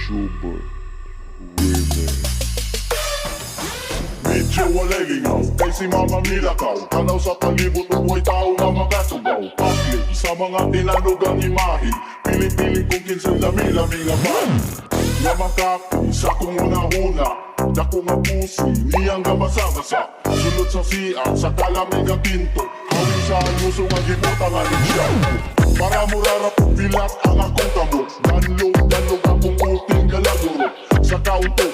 Super Winner. Medyo walay lingaw, kay si Mama Milakaw. Tanaw sa palibot o buhay tao na magatugaw. Pakli sa mga tinanugang imahe, pili-pili kung kinsang lami-lami laban. Nga makaki sa kong una-una, dako nga pusi, niyang gabasa-basa. Sulod sa siya, sa kalamig ang tinto, hawin sa aluso nga gibuta nga ng siya. Para murarap pilat ang akong kamot, danlog akong ulting galaguro. Sa kaunto,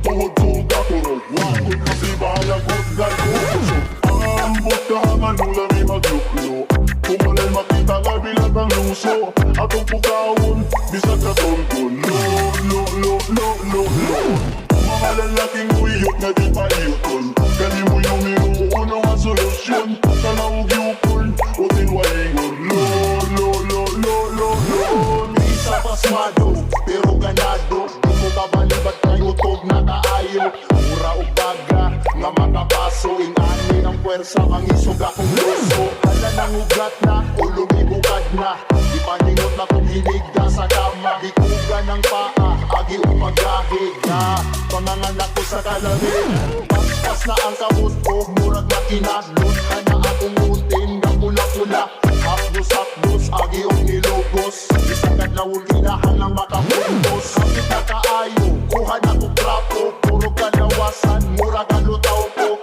tuhod-tuhod katurog, wakot kasi bahayagot galguso. Ang ambot kahangan nung lami magluklo, kung malay makita nga bilat ang luso. Atong pugawon, bisag katulgon, lo. Mga lalaking uyot nga di paiyuton, kani mo yung niruuno nga solusyon. Talawag yukon, o tinwaingon, lo. Isa pasmado, pero ganado. Di mo kabalibat kayo tog na kaayo. Mura o baga, nga makapaso. Inani ng pwersa, ang isog akong loso. Hala ng ugat na, o lumibukad na. Di paningot na kung hinigda sa kama. Di kuga ng paa, agi o magahig na. Panganganak ko sa kalamig. Paspas na ang kamot ko, murag na kinadlot. Kana akong utin, nga pula-pula. Hapdos, agi o nilogos. Isagad na ulinahan ng makapuntos. Kapit na kaayo, kuha na ko trapo. Puro kalawasan, mura kalutaw ko.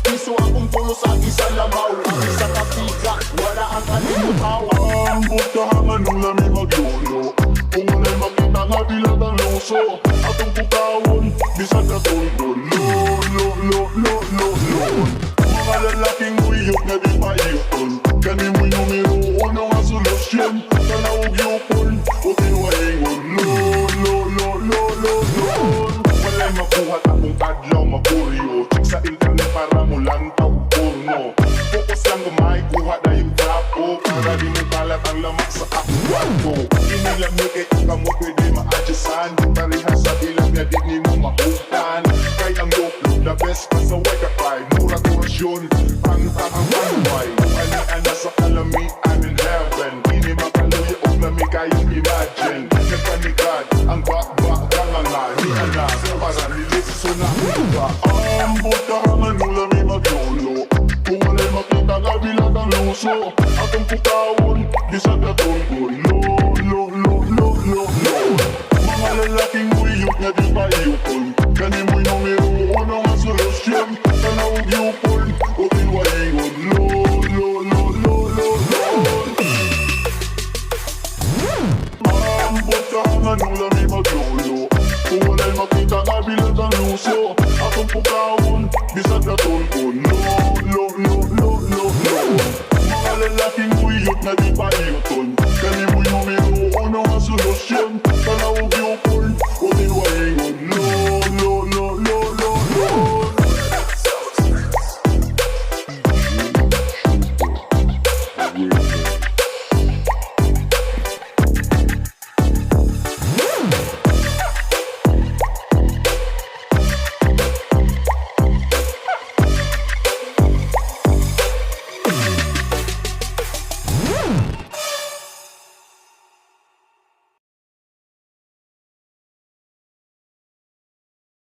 Piso akong pulos, agi sa lamaw. Agi sa kapiga, wala ang kalimutaw. Ang butahangan nung lami maglulo, kung walay makita nga bilat ang luso. Atong pugawon, bisag katulgon, lo. Mga lalaking uyok nga di paiyuton, kani mo'y numero uno nga solusyon. Talawag yukon, o tinwaingon, lo. Walay makuha akong kadlaw maguryo, check sa internet para mo lantaw porno. Focus lang kumay, kuha na yung trapo, para di mo kalat ang lamak sa akong kwarto. Inilang nyo kay kung kamot pwede ma-adjustan, di parehas sa ilang nga di ni mo mahutan. Kay ang look, the best pa sa white kapay, mura kurasyon, pantang ang panuway. Kung ani-ana sa kalami, I'm in heaven. Ini makaluya o lami kayong imagine. Nagpanikad, ang bakbak kanganga, ni ana, para nilis so na uba. Ang butahangan nung lami maglulo, kung walay makita nga bilat ang luso. Atong pukawon, bisag katulgon, lo. Mga lalaking uyok nga di paiyuton, kani mo'y numero uno nga solusyon. Talawag yukon, o tinwaingon, lo. Ang butahangan nung lami maglulo, kung walay makita nga bilat ang luso. Atong pukawon, bisag katulgon, lo. Mga lalaking uyok nga di paiyuton, kani mo'y numero uno nga solusyon. Talawag yukon,